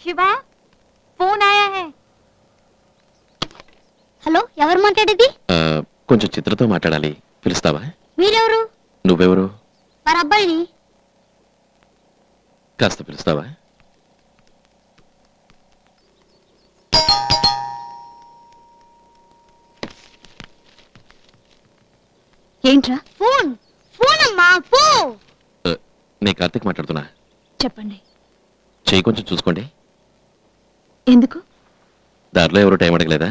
Shiva phone आया है hello ఎవరు మాట్లాడేది కొంచెం చిత్రతో మాట్లాడాలి పిలుస్తావా మీరెవరు నువ్వెవరు మరి అబ్బాయిని కాస్త పిలుస్తావా ఏంట్రా ఫోన్ ఫోన్ అమ్మా ఫోన్ నేను కార్తీక్ మాట్లాడుతున్నా చెప్పండి చెయ్యి కొంచెం చూసుకోండి ఎందుకు దారిలో ఎవరు టైం అడగలేదా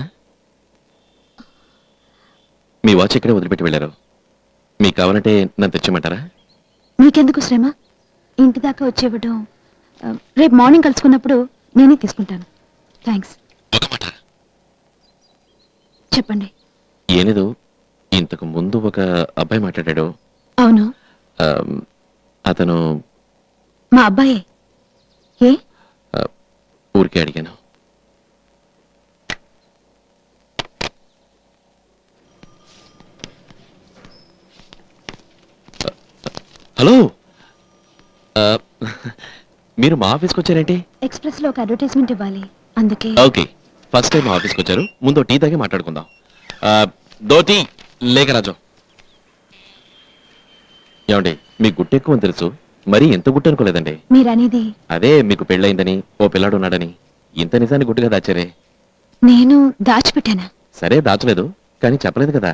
మీ వాచ్ ఇక్కడే వదిలిపెట్టి వెళ్ళారు మీకు కావాలంటే నన్ను తెచ్చమంటారా మీకెందుకు శ్రమ ఇంటి దాకా వచ్చేవ్వడం రేపు మార్నింగ్ కలుసుకున్నప్పుడు నేనే తీసుకుంటాను థ్యాంక్స్ ఒక మాట చెప్పండి ఏనేదో ఇంతకు ముందు ఒక అబ్బాయి మాట్లాడాడు అవును అతను మా అబ్బాయే ఏ ఊరికే అడిగాను హలో మీరు మా ఆఫీస్కి వచ్చారేంటి ఎక్స్ప్రెస్ లో ఒక అడ్వర్టైజ్మెంట్ ఇవ్వాలి అందుకే ఓకే ఫస్ట్ టైం మా ఆఫీస్కి వచ్చారు ముందు టీ తాగి మాట్లాడుకుందాం దో టీ లేక రాజు ఏమండి మీకు గుట్టు ఎక్కువ అని తెలుసు మరీ ఎంత గుట్టు అనుకోలేదండి మీరనేది అదే మీకు పెళ్ళయిందని ఓ పిల్లాడు ఉన్నాడని ఇంత నిజాన్ని గుట్టుగా దాచారే నేను దాచిపెట్టానా సరే దాచలేదు కానీ చెప్పలేదు కదా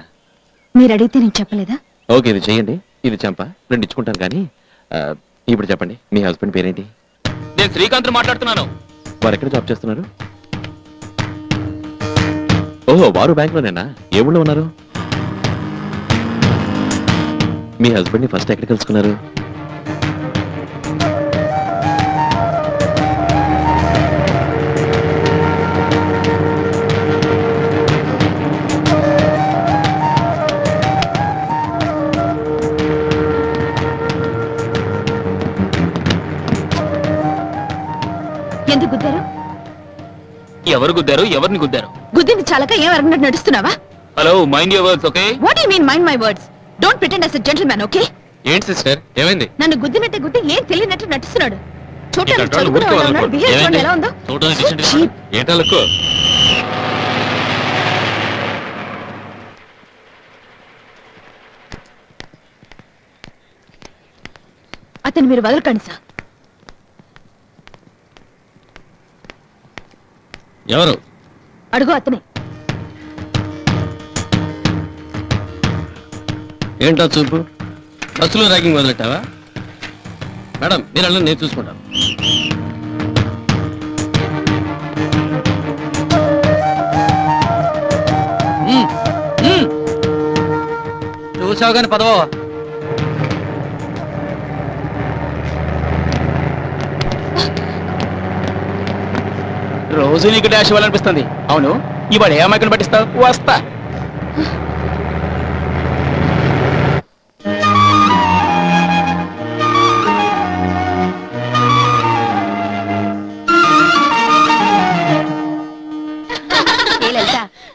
మీరు అడిగితే నేను చెప్పలేదా ఓకే ఇది చెయ్యండి ఇది చంప రెండు ఇచ్చుకుంటాను కానీ ఇప్పుడు చెప్పండి మీ హస్బెండ్ పేరేంటి నేను శ్రీకాంత్ మాట్లాడుతున్నాను వారు ఎక్కడ జాబ్ చేస్తున్నారు ఓహో వారు బ్యాంక్లోనేనా ఏ ఊళ్ళో ఉన్నారు మీ హస్బెండ్ ని ఫస్ట్ ఎక్కడ కలుసుకున్నారు ఎందుకు గుద్దారు ఎవరు గుద్దారు ఎవరిని గుద్దారు గుద్దింది చాలక ఏం అరగనట్టు నడుస్తున్నావా hello mind your words okay what you mean mind my words don't pretend as a gentleman okay ఏంటి సిస్టర్ ఏమైంది నన్ను గుద్దినట్టే గుద్ది ఏం తెలియనట్టు నటిస్తున్నాడు చూడడానికి చదువుకునేవాడు ఉన్నాడు బిహేవ్ చూడండి ఎలా ఉందో ఏంటలకు అతను మీరు వదలకండి సార్ ఎవరు అడుగు అతనే ఏంటో చూపు బస్సులో ర్యాగింగ్ మొదలెట్టావా మేడం మీరు అలా నేను చూసుకుంటాను చూసావు కానీ పదవో రోజు నీకు డాష్ ఇవ్వాలనిపిస్తుంది అవును ఇవాడు ఏ అమ్మాయిని పట్టిస్తావు వస్తా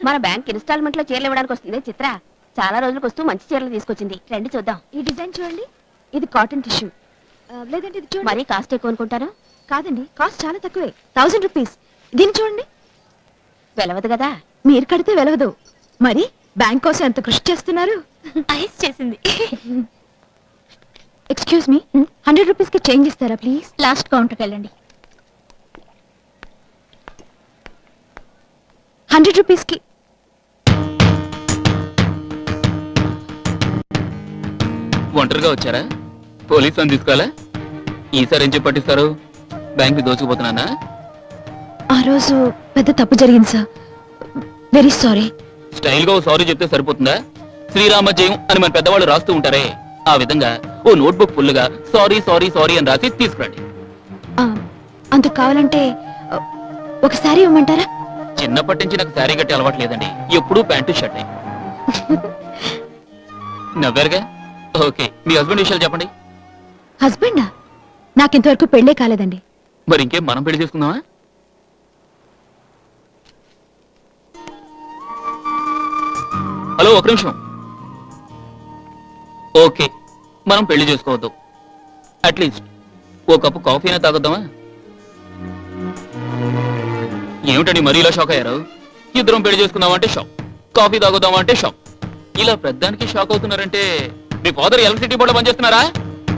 మన బ్యాంక్ ఇన్స్టాల్మెంట్ లో చీరలు ఇవ్వడానికి వస్తుంది చిత్ర చాలా రోజులకు వస్తూ మంచి చీరలు తీసుకొచ్చింది రండి చూద్దాం ఈ డిజైన్ చూడండి ఇది కాటన్ టిష్యూ లేదంటే ఇది చూడండి మరీ కాస్ట్ ఎక్కువ అనుకుంటారా కాదండి కాస్ట్ చాలా తక్కువే 1000 రూపీస్ దీన్ని చూడండి వెలవదు కదా మీరు కడితే వెలవదు మరి బ్యాంక్ కోసం ఎంత కృషి చేస్తున్నారు ఐస్ చేసింది ఎక్స్క్యూజ్ మీ 100 రూపీస్ కి చేంజ్ ఇస్తారా ప్లీజ్ లాస్ట్ కౌంటర్కి వెళ్ళండి 100 రూపీస్ కి ఒంటరిగా వచ్చారా పోలీసు అని తీసుకోవాలా ఈసారి ఏం చెప్పి పట్టిస్తారు బ్యాంక్ దోచుకుపోతున్నానా ఆ రోజు పెద్ద తప్పు జరిగింది సార్ వెరీ సారీ స్టైల్ గా సారీ చెప్తే సరిపోతుందా శ్రీరామ జయం అని మన పెద్దవాళ్ళు రాస్తూ ఉంటారే ఆ విధంగా ఓ నోట్బుక్ ఫుల్గా సారీ సారీ సారీ అని రాసి తీసుకురండి అంత కావాలంటే ఒకసారి ఇవ్వమంటారా చిన్నప్పటి నుంచి నాకు శారీ కట్టి అలవాటు లేదండి ఎప్పుడూ ప్యాంటు షర్ట్ నవ్వారుగా ఓకే మీ హస్బెండ్ విషయాలు చెప్పండి హస్బెండా నాకింతవరకు పెళ్ళే కాలేదండి మరి ఇంకేం మనం పెళ్లి చేసుకుందామా హలో ఒక నిమిషం ఓకే మనం పెళ్లి చేసుకోవద్దు అట్లీస్ట్ ఓ కప్పు కాఫీ అయినా తాగొద్దామా ఏమిటండి మరీ ఇలా షాక్ అయ్యారు? ఇద్దరం పెళ్లి చేసుకుందామంటే షాక్, కాఫీ తాగుదామా అంటే షాక్. ఇలా పెద్దానికి షాక్ అవుతున్నారంటే మీ ఫాదర్ ఎలక్ట్రిసిటీ బోర్డులో పనిచేస్తున్నారా?